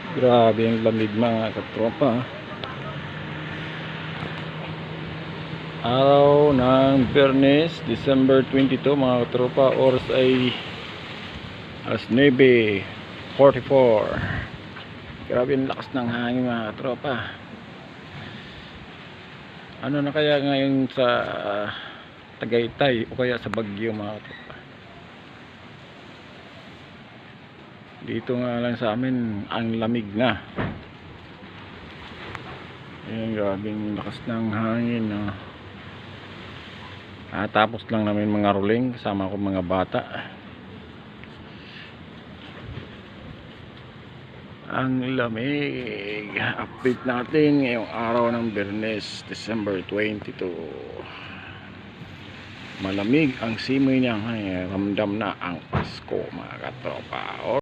Grabe yung lamig mga katropa. Araw ng Biyernes, December 22 mga katropa. Oras ay alas 9:44. Grabe yung lakas ng hangin mga katropa. Ano na kaya ngayon sa Tagaytay o kaya sa Baguio mga katropa? Dito nga lang sa amin ang lamig na. Ayan, grabing lakas ng hangin. Tapos lang namin mga ruling kasama ko mga bata. Ang lamig. Update natin ngayong araw ng Biyernes, December 22. Malamig ang simoy niya. Ramdam na ang Pasko mga katropa.